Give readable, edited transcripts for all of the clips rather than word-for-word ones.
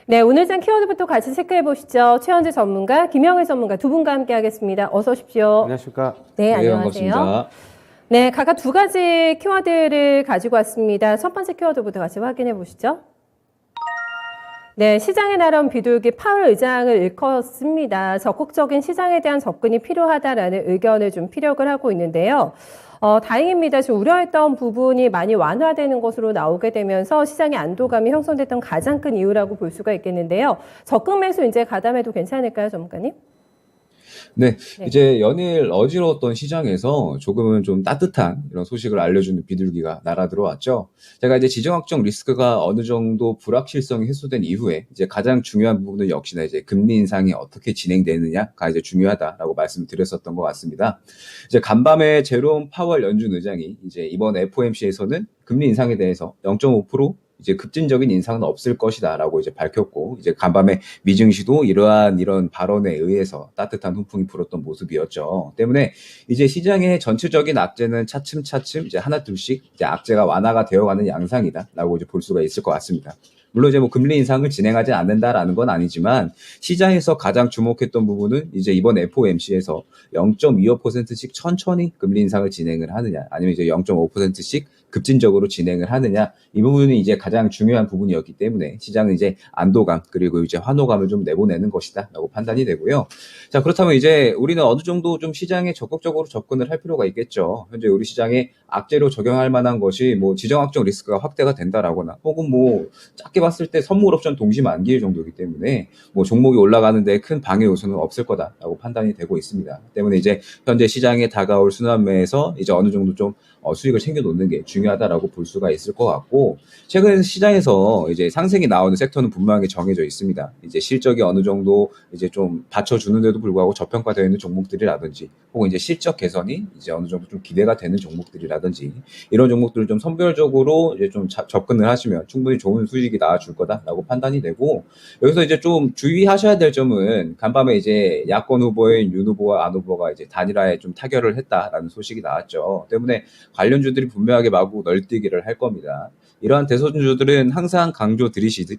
네, 오늘장 키워드부터 같이 체크해 보시죠. 최현재 전문가, 김영일 전문가 두 분과 함께 하겠습니다. 어서 오십시오. 안녕하십니까? 네, 네, 안녕하세요. 반갑습니다. 네, 각각 두 가지 키워드를 가지고 왔습니다. 첫 번째 키워드부터 같이 확인해 보시죠. 네, 시장에 날아온 비둘기 파월 의장을 일컫습니다. 적극적인 시장에 대한 접근이 필요하다라는 의견을 좀 피력을 하고 있는데요. 다행입니다. 지금 우려했던 부분이 많이 완화되는 것으로 나오게 되면서 시장의 안도감이 형성됐던 가장 큰 이유라고 볼 수가 있겠는데요. 적극 매수 이제 가담해도 괜찮을까요, 전문가님? 네, 네. 이제 연일 어지러웠던 시장에서 조금은 좀 따뜻한 이런 소식을 알려주는 비둘기가 날아들어왔죠. 제가 이제 지정학적 리스크가 어느 정도 불확실성이 해소된 이후에 이제 가장 중요한 부분은 역시나 이제 금리 인상이 어떻게 진행되느냐가 이제 중요하다라고 말씀을 드렸었던 것 같습니다. 이제 간밤에 제롬 파월 연준 의장이 이제 이번 FOMC에서는 금리 인상에 대해서 0.5% 이제 급진적인 인상은 없을 것이다라고 이제 밝혔고, 이제 간밤에 미증시도 이런 발언에 의해서 따뜻한 훈풍이 불었던 모습이었죠. 때문에 이제 시장의 전체적인 악재는 차츰차츰 이제 하나둘씩 이제 악재가 완화가 되어가는 양상이다라고 이제 볼 수가 있을 것 같습니다. 물론 이제 뭐 금리 인상을 진행하지 않는다라는 건 아니지만 시장에서 가장 주목했던 부분은 이제 이번 FOMC에서 0.25%씩 천천히 금리 인상을 진행을 하느냐, 아니면 이제 0.5%씩 급진적으로 진행을 하느냐, 이 부분이 이제 가장 중요한 부분이었기 때문에 시장은 이제 안도감 그리고 이제 환호감을 좀 내보내는 것이다라고 판단이 되고요. 자, 그렇다면 이제 우리는 어느 정도 좀 시장에 적극적으로 접근을 할 필요가 있겠죠. 현재 우리 시장에 악재로 적용할 만한 것이 뭐 지정학적 리스크가 확대가 된다라거나, 혹은 뭐 작게 봤을 때 선물 옵션 동시 만기 정도이기 때문에 뭐 종목이 올라가는데 큰 방해 요소는 없을 거다라고 판단이 되고 있습니다. 때문에 이제 현재 시장에 다가올 순환매에서 이제 어느 정도 좀 수익을 챙겨 놓는 게 중요하다라고 볼 수가 있을 것 같고, 최근 시장에서 이제 상승이 나오는 섹터는 분명하게 정해져 있습니다. 이제 실적이 어느 정도 이제 좀 받쳐주는데도 불구하고 저평가되어 있는 종목들이라든지, 혹은 이제 실적 개선이 이제 어느 정도 좀 기대가 되는 종목들이라든지, 이런 종목들을 좀 선별적으로 이제 좀 접근을 하시면 충분히 좋은 수익이 나와줄 거다라고 판단이 되고, 여기서 이제 좀 주의하셔야 될 점은 간밤에 이제 야권 후보인 윤 후보와 안 후보가 이제 단일화에 좀 타결을 했다라는 소식이 나왔죠. 때문에 관련주들이 분명하게 마구 널뛰기를 할 겁니다. 이러한 대선주들은 항상 강조 드리시듯이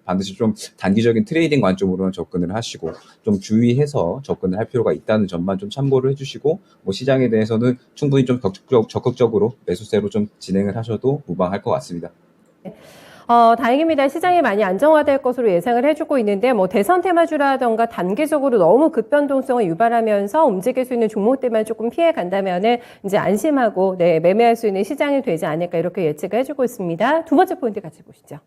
반드시 좀 단기적인 트레이딩 관점으로는 접근을 하시고, 좀 주의해서 접근을 할 필요가 있다는 점만 좀 참고를 해주시고, 뭐 시장에 대해서는 충분히 좀 적극적으로 매수세로 좀 진행을 하셔도 무방할 것 같습니다. 다행입니다. 시장이 많이 안정화될 것으로 예상을 해주고 있는데, 뭐 대선 테마주라던가 단기적으로 너무 급변동성을 유발하면서 움직일 수 있는 종목들만 조금 피해 간다면은 이제 안심하고 네, 매매할 수 있는 시장이 되지 않을까 이렇게 예측을 해주고 있습니다. 두 번째 포인트 같이 보시죠.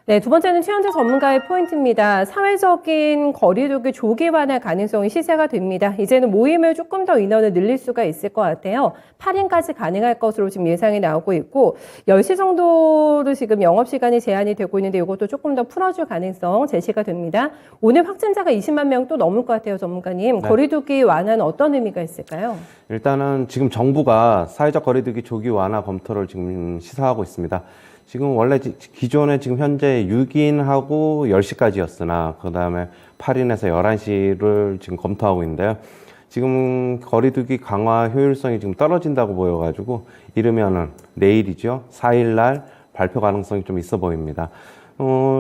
네, 두 번째는 최현재 전문가의 포인트입니다. 사회적인 거리두기 조기 완화 가능성이 시세가 됩니다. 이제는 모임을 조금 더 인원을 늘릴 수가 있을 것 같아요. 8인까지 가능할 것으로 지금 예상이 나오고 있고, 10시 정도로 지금 영업시간이 제한이 되고 있는데 이것도 조금 더 풀어줄 가능성 제시가 됩니다. 오늘 확진자가 20만 명 또 넘을 것 같아요, 전문가님. 네. 거리두기 완화는 어떤 의미가 있을까요? 일단은 지금 정부가 사회적 거리두기 조기 완화 검토를 지금 시사하고 있습니다. 지금 원래 기존에 지금 현재 6인하고 10시까지였으나 그 다음에 8인에서 11시를 지금 검토하고 있는데요. 지금 거리두기 강화 효율성이 지금 떨어진다고 보여가지고 이르면은 내일이죠. 4일날 발표 가능성이 좀 있어 보입니다.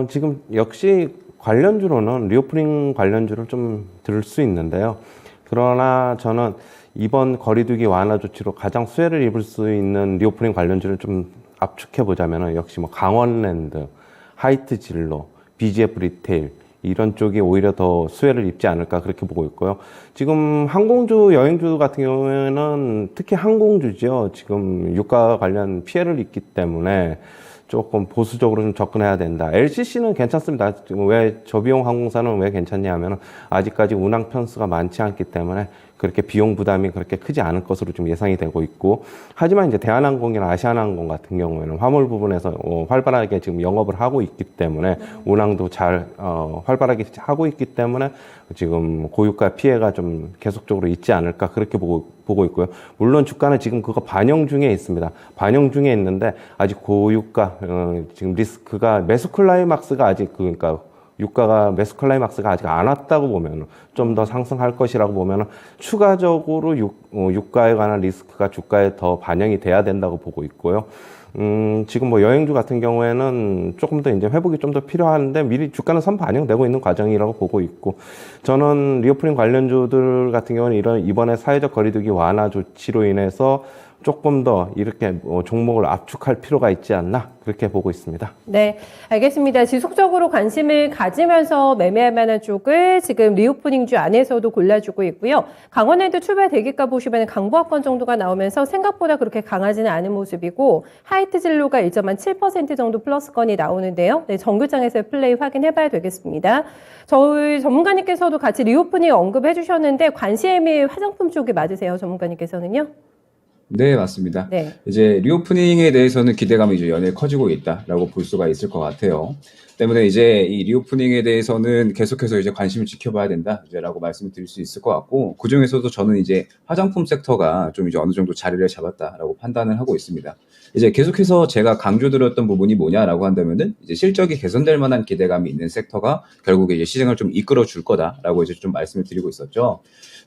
지금 역시 관련주로는 리오프닝 관련주를 좀 들 수 있는데요. 그러나 저는 이번 거리두기 완화 조치로 가장 수혜를 입을 수 있는 리오프닝 관련주를 좀 압축해 보자면은 역시 뭐 강원랜드, 하이트 진로, BGF 리테일 이런 쪽이 오히려 더 수혜를 입지 않을까 그렇게 보고 있고요. 지금 항공주, 여행주 같은 경우에는 특히 항공주죠. 지금 유가 관련 피해를 입기 때문에 조금 보수적으로 좀 접근해야 된다. LCC는 괜찮습니다. 지금 왜 저비용 항공사는 왜 괜찮냐 하면 아직까지 운항 편수가 많지 않기 때문에 그렇게 비용 부담이 그렇게 크지 않을 것으로 좀 예상이 되고 있고, 하지만 이제 대한항공이나 아시아나항공 같은 경우에는 화물 부분에서 활발하게 지금 영업을 하고 있기 때문에 운항도 잘 활발하게 하고 있기 때문에 지금 고유가 피해가 좀 계속적으로 있지 않을까 그렇게 보고 있고요. 물론 주가는 지금 그거 반영 중에 있습니다. 반영 중에 있는데 아직 고유가 지금 리스크가 매수 클라이막스가 아직 그러니까 유가가 매수 클라이막스가 아직 안 왔다고 보면 좀 더 상승할 것이라고 보면 추가적으로 유가에 관한 리스크가 주가에 더 반영이 돼야 된다고 보고 있고요. 지금 뭐 여행주 같은 경우에는 조금 더 이제 회복이 좀 더 필요한데 미리 주가는 선반영되고 있는 과정이라고 보고 있고, 저는 리오프닝 관련주들 같은 경우는 이번에 사회적 거리두기 완화 조치로 인해서 조금 더 이렇게 종목을 압축할 필요가 있지 않나 그렇게 보고 있습니다. 네, 알겠습니다. 지속적으로 관심을 가지면서 매매할 만한 쪽을 지금 리오프닝주 안에서도 골라주고 있고요. 강원랜드 출발 대기가 보시면 강보합권 정도가 나오면서 생각보다 그렇게 강하지는 않은 모습이고, 하이트 진로가 1.7% 정도 플러스권이 나오는데요. 네, 정규장에서의 플레이 확인해봐야 되겠습니다. 저희 전문가님께서도 같이 리오프닝 언급해 주셨는데 관심이 화장품 쪽이 맞으세요, 전문가님께서는요? 네, 맞습니다. 네. 이제 리오프닝에 대해서는 기대감이 이제 연일 커지고 있다라고 볼 수가 있을 것 같아요. 때문에 이제 이 리오프닝에 대해서는 계속해서 이제 관심을 지켜봐야 된다라고 말씀을 드릴 수 있을 것 같고, 그 중에서도 저는 이제 화장품 섹터가 좀 이제 어느 정도 자리를 잡았다라고 판단을 하고 있습니다. 이제 계속해서 제가 강조드렸던 부분이 뭐냐라고 한다면은 이제 실적이 개선될 만한 기대감이 있는 섹터가 결국에 이제 시장을 좀 이끌어 줄 거다라고 이제 좀 말씀을 드리고 있었죠.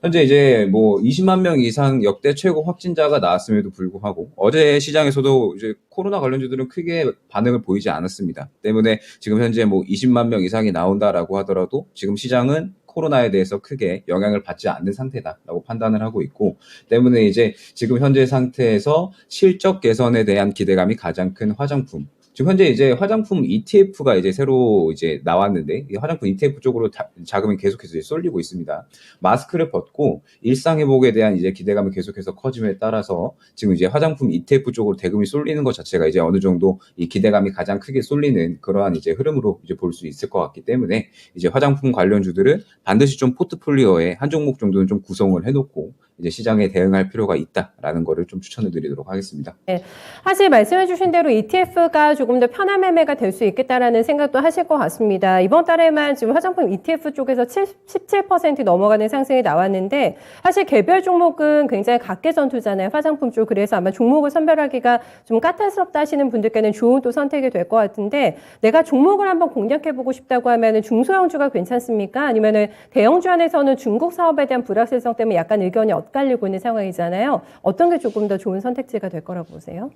현재 이제 뭐 20만 명 이상 역대 최고 확진자가 나왔음에도 불구하고 어제 시장에서도 이제 코로나 관련주들은 크게 반응을 보이지 않았습니다. 때문에 지금 현재 뭐 20만 명 이상이 나온다라고 하더라도 지금 시장은 코로나에 대해서 크게 영향을 받지 않는 상태다라고 판단을 하고 있고, 때문에 이제 지금 현재 상태에서 실적 개선에 대한 기대감이 가장 큰 화장품, 지금 현재 이제 화장품 ETF가 이제 새로 이제 나왔는데, 이 화장품 ETF 쪽으로 자금이 계속해서 이제 쏠리고 있습니다. 마스크를 벗고 일상 회복에 대한 이제 기대감이 계속해서 커짐에 따라서 지금 이제 화장품 ETF 쪽으로 대금이 쏠리는 것 자체가 이제 어느 정도 이 기대감이 가장 크게 쏠리는 그러한 이제 흐름으로 이제 볼 수 있을 것 같기 때문에, 이제 화장품 관련주들은 반드시 좀 포트폴리오에 한 종목 정도는 좀 구성을 해놓고 이제 시장에 대응할 필요가 있다라는 거를 좀 추천해 드리도록 하겠습니다. 네, 사실 말씀해 주신 대로 ETF가 조금 더 편한 매매가 될 수 있겠다라는 생각도 하실 것 같습니다. 이번 달에만 지금 화장품 ETF 쪽에서 17% 넘어가는 상승이 나왔는데, 사실 개별 종목은 굉장히 각계전투잖아요, 화장품 쪽. 그래서 아마 종목을 선별하기가 좀 까탈스럽다 하시는 분들께는 좋은 또 선택이 될 것 같은데, 내가 종목을 한번 공략해보고 싶다고 하면은 중소형주가 괜찮습니까? 아니면은 대형주 안에서는 중국 사업에 대한 불확실성 때문에 약간 의견이 엇갈리고 있는 상황이잖아요. 어떤 게 조금 더 좋은 선택지가 될 거라고 보세요?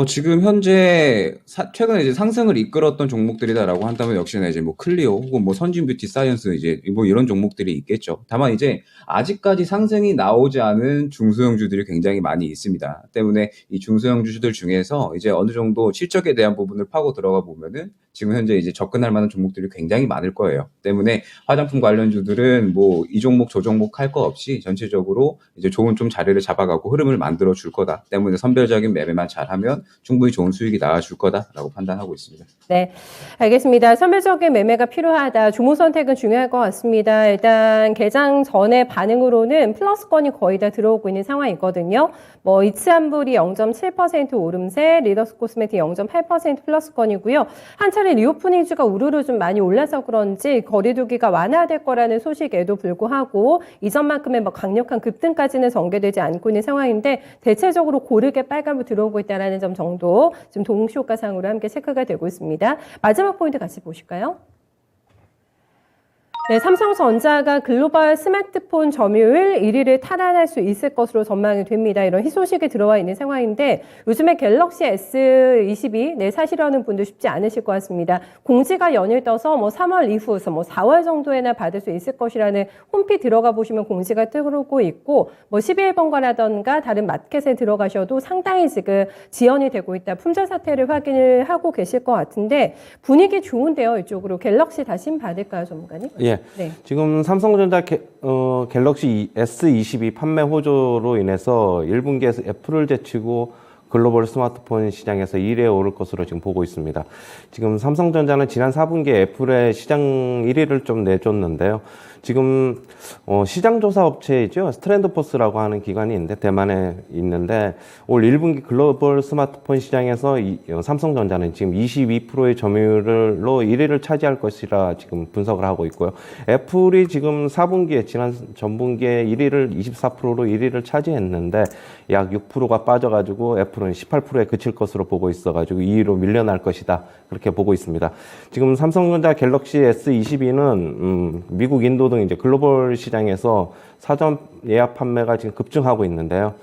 지금 현재 최근에 이제 상승을 이끌었던 종목들이다라고 한다면 역시나 이제 뭐 클리오 혹은 뭐 선진 뷰티 사이언스 이제 뭐 이런 종목들이 있겠죠. 다만 이제 아직까지 상승이 나오지 않은 중소형주들이 굉장히 많이 있습니다. 때문에 이 중소형주들 중에서 이제 어느 정도 실적에 대한 부분을 파고 들어가 보면은 지금 현재 이제 접근할 만한 종목들이 굉장히 많을 거예요. 때문에 화장품 관련주들은 뭐 이 종목 저 종목 할 거 없이 전체적으로 이제 좋은 좀 자리를 잡아가고 흐름을 만들어 줄 거다. 때문에 선별적인 매매만 잘하면 충분히 좋은 수익이 나와줄 거다라고 판단하고 있습니다. 네, 알겠습니다. 선별적인 매매가 필요하다. 종목 선택은 중요할 것 같습니다. 일단 개장 전의 반응으로는 플러스권이 거의 다 들어오고 있는 상황이거든요. 뭐 이츠한불이 0.7% 오름세, 리더스 코스메틱 0.8% 플러스권이고요. 한 차례 리오프닝주가 우르르 좀 많이 올라서 그런지 거리두기가 완화될 거라는 소식에도 불구하고 이전만큼의 뭐 강력한 급등까지는 전개되지 않고 있는 상황인데, 대체적으로 고르게 빨간불 들어오고 있다는 점 정도 지금 동시효과상으로 함께 체크가 되고 있습니다. 마지막 포인트 같이 보실까요? 네, 삼성전자가 글로벌 스마트폰 점유율 1위를 탈환할 수 있을 것으로 전망이 됩니다. 이런 희소식이 들어와 있는 상황인데, 요즘에 갤럭시 S22 네, 사시려는 분들 쉽지 않으실 것 같습니다. 공지가 연일 떠서 뭐 3월 이후에서 뭐 4월 정도에나 받을 수 있을 것이라는 홈피 들어가 보시면 공지가 뜨고 있고, 뭐 11번가라던가 다른 마켓에 들어가셔도 상당히 지금 지연이 되고 있다. 품절 사태를 확인을 하고 계실 것 같은데, 분위기 좋은데요. 이쪽으로 갤럭시 다시 받을까요, 전문가님? 예. 네. 지금 삼성전자 갤럭시 S22 판매 호조로 인해서 1분기에서 애플을 제치고 글로벌 스마트폰 시장에서 1위에 오를 것으로 지금 보고 있습니다. 지금 삼성전자는 지난 4분기에 애플의 시장 1위를 좀 내줬는데요. 지금 시장 조사 업체이죠. 스트랜드포스라고 하는 기관이 있는데 대만에 있는데 올 1분기 글로벌 스마트폰 시장에서 삼성전자는 지금 22%의 점유율로 1위를 차지할 것이라 지금 분석을 하고 있고요. 애플이 지금 4분기에 지난 전분기에 1위를 24%로 1위를 차지했는데 약 6%가 빠져가지고 애플은 18%에 그칠 것으로 보고 있어가지고 2위로 밀려날 것이다. 그렇게 보고 있습니다. 지금 삼성전자 갤럭시 S22는 미국, 인도 등 이제 글로벌 시장에서 사전 예약 판매가 지금 급증하고 있는데요.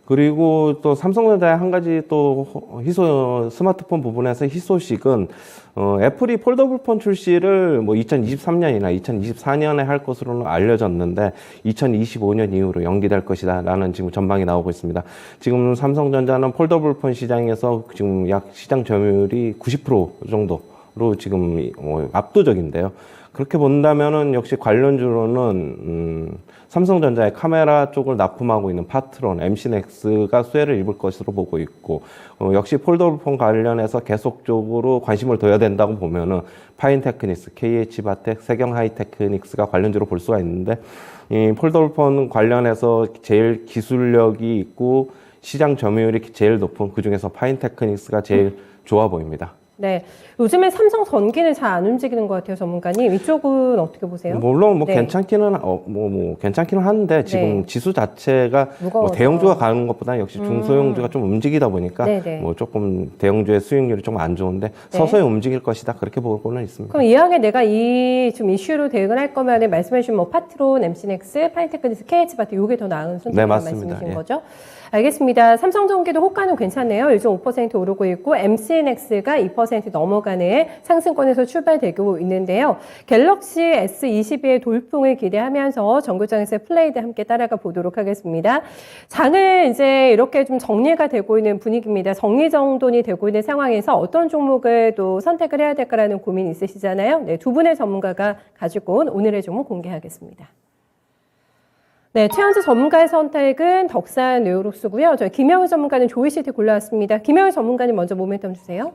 그리고 또 삼성전자의 한 가지 또 스마트폰 부분에서 희소식은 애플이 폴더블폰 출시를 뭐 2023년이나 2024년에 할 것으로는 알려졌는데 2025년 이후로 연기될 것이다라는 지금 전망이 나오고 있습니다. 지금 삼성전자는 폴더블폰 시장에서 지금 약 시장 점유율이 90% 정도로 지금 압도적인데요. 그렇게 본다면은 역시 관련주로는 삼성전자의 카메라 쪽을 납품하고 있는 파트론, MC넥스가 수혜를 입을 것으로 보고 있고 역시 폴더블폰 관련해서 계속적으로 관심을 둬야 된다고 보면은 파인테크닉스, KH바텍, 세경하이테크닉스가 관련주로 볼 수가 있는데 이 폴더블폰 관련해서 제일 기술력이 있고 시장 점유율이 제일 높은 그 중에서 파인테크닉스가 제일 좋아 보입니다. 네, 요즘에 삼성 전기는 잘 안 움직이는 것 같아요, 전문가님. 이쪽은 어떻게 보세요? 물론 뭐 네. 괜찮기는 한데 지금 네. 지수 자체가 뭐 무거워서. 대형주가 가는 것보다 역시 중소형주가 좀 움직이다 보니까 네네. 뭐 조금 대형주의 수익률이 좀 안 좋은데 네. 서서히 움직일 것이다 그렇게 보고는 있습니다. 그럼 이왕에 내가 이 좀 이슈로 대응을 할 거면 말씀해주신 뭐 파트론, MC넥스, 파인테크닉스, KH바텍 요게 더 나은 선택이라는 네, 맞습니다. 말씀이신 예. 거죠? 알겠습니다. 삼성전기도 호가는 괜찮네요. 1.5% 오르고 있고 MC넥스가 2% 넘어가는 상승권에서 출발되고 있는데요. 갤럭시 S22의 돌풍을 기대하면서 정글장에서의 플레이도 함께 따라가 보도록 하겠습니다. 장을 이제 이렇게 좀 정리가 되고 있는 분위기입니다. 정리정돈이 되고 있는 상황에서 어떤 종목을 또 선택을 해야 될까라는 고민이 있으시잖아요. 네, 두 분의 전문가가 가지고 온 오늘의 종목 공개하겠습니다. 네, 최현재 전문가의 선택은 덕산 네오록스고요. 저희 김영희 전문가는 조이시티 골라왔습니다. 김영희 전문가님 먼저 모멘텀 주세요.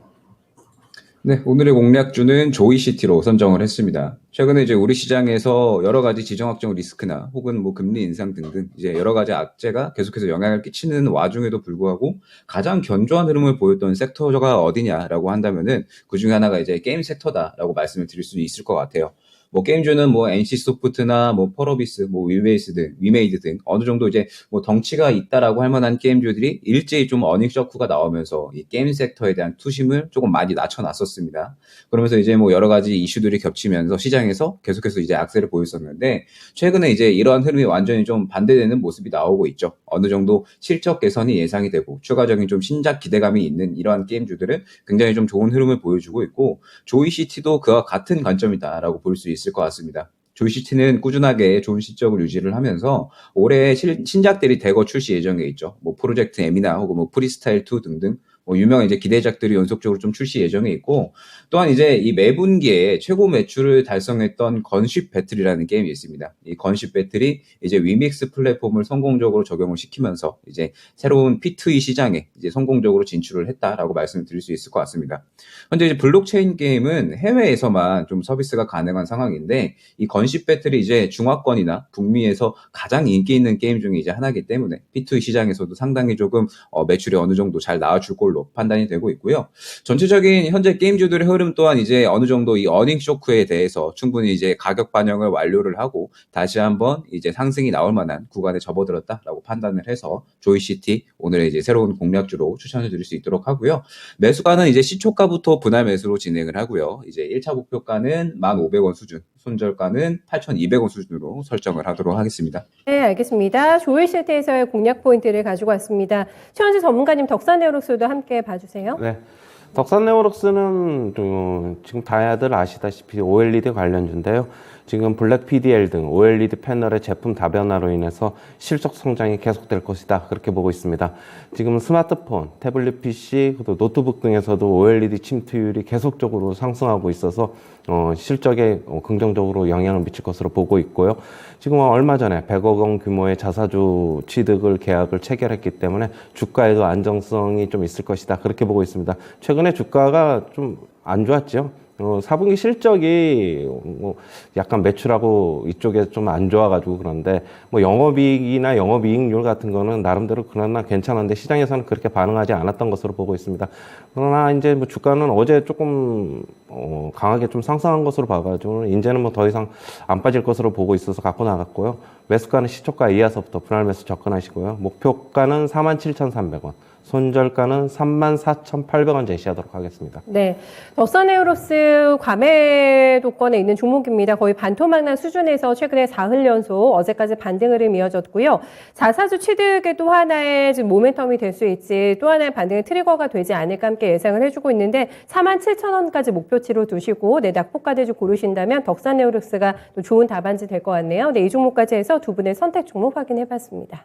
네, 오늘의 공략주는 조이시티로 선정을 했습니다. 최근에 이제 우리 시장에서 여러 가지 지정학적 리스크나 혹은 뭐 금리 인상 등등 이제 여러 가지 악재가 계속해서 영향을 끼치는 와중에도 불구하고 가장 견조한 흐름을 보였던 섹터가 어디냐라고 한다면은 그 중에 하나가 이제 게임 섹터다라고 말씀을 드릴 수 있을 것 같아요. 뭐 게임주는 뭐 NC소프트나 뭐 펄어비스, 뭐 위메이드 등 어느 정도 이제 뭐 덩치가 있다라고 할 만한 게임주들이 일제히 좀 어닝 셔크가 나오면서 이 게임 섹터에 대한 투심을 조금 많이 낮춰놨었습니다. 그러면서 이제 뭐 여러 가지 이슈들이 겹치면서 시장에서 계속해서 이제 악세를 보였었는데 최근에 이제 이러한 흐름이 완전히 좀 반대되는 모습이 나오고 있죠. 어느 정도 실적 개선이 예상이 되고 추가적인 좀 신작 기대감이 있는 이러한 게임주들은 굉장히 좀 좋은 흐름을 보여주고 있고 조이시티도 그와 같은 관점이다라고 볼 수 있을 것 같습니다. 조이시티는 꾸준하게 좋은 실적을 유지를 하면서 올해 신작들이 대거 출시 예정에 있죠. 뭐 프로젝트 M이나 혹은 뭐 프리스타일 2 등등 뭐 유명한 이제 기대작들이 연속적으로 좀 출시 예정에 있고 또한 이제 이 매분기에 최고 매출을 달성했던 건쉽 배틀이라는 게임이 있습니다. 이 건쉽 배틀이 이제 위믹스 플랫폼을 성공적으로 적용을 시키면서 이제 새로운 P2E 시장에 이제 성공적으로 진출을 했다라고 말씀을 드릴 수 있을 것 같습니다. 현재 이제 블록체인 게임은 해외에서만 좀 서비스가 가능한 상황인데 이 건쉽 배틀이 이제 중화권이나 북미에서 가장 인기 있는 게임 중에 이제 하나이기 때문에 P2E 시장에서도 상당히 조금 매출이 어느 정도 잘 나와줄 걸로 판단이 되고 있고요. 전체적인 현재 게임주들의 흐름 또한 이제 어느 정도 이 어닝 쇼크에 대해서 충분히 이제 가격 반영을 완료를 하고 다시 한번 이제 상승이 나올 만한 구간에 접어들었다라고 판단을 해서 조이시티 오늘의 이제 새로운 공략주로 추천해 드릴 수 있도록 하고요. 매수가는 이제 시초가부터 분할 매수로 진행을 하고요. 이제 1차 목표가는 1,500원 수준, 손절가는 8,200원 수준으로 설정을 하도록 하겠습니다. 네, 알겠습니다. 조이시티에서의 공략 포인트를 가지고 왔습니다. 최현재 전문가님 덕산네오록스도 함께 봐주세요. 네. 덕산네오록스는 지금 다들 아시다시피 OLED 관련주인데요. 지금 블랙 PDL 등 OLED 패널의 제품 다변화로 인해서 실적 성장이 계속될 것이다. 그렇게 보고 있습니다. 지금 스마트폰, 태블릿 PC, 또 노트북 등에서도 OLED 침투율이 계속적으로 상승하고 있어서 실적에 긍정적으로 영향을 미칠 것으로 보고 있고요. 지금 얼마 전에 100억 원 규모의 자사주 취득을 계약을 체결했기 때문에 주가에도 안정성이 좀 있을 것이다. 그렇게 보고 있습니다. 최근에 주가가 좀 안 좋았죠. 4분기 실적이 뭐 약간 매출하고 이쪽에 좀 안 좋아가지고 그런데 뭐 영업이익이나 영업이익률 같은 거는 나름대로 그나마 괜찮은데 시장에서는 그렇게 반응하지 않았던 것으로 보고 있습니다. 그러나 이제 뭐 주가는 어제 조금 강하게 좀 상승한 것으로 봐가지고 이제는 뭐 더 이상 안 빠질 것으로 보고 있어서 갖고 나갔고요. 매수가는 시초가 이하서부터 분할 매수 접근하시고요. 목표가는 47,300원. 손절가는 34,800원 제시하도록 하겠습니다. 네, 덕선에어로스 과매도권에 있는 종목입니다. 거의 반토막난 수준에서 최근에 4흘 연속 어제까지 반등 흐름 이어졌고요. 자사주 취득의 또 하나의 지금 모멘텀이 될 수 있지 또 하나의 반등의 트리거가 되지 않을까 함께 예상을 해주고 있는데 47,000원까지 목표치로 두시고 낙폭가대주 고르신다면 덕선에어로스가 또 좋은 답안지 될 것 같네요. 네, 이 종목까지 해서 두 분의 선택 종목 확인해봤습니다.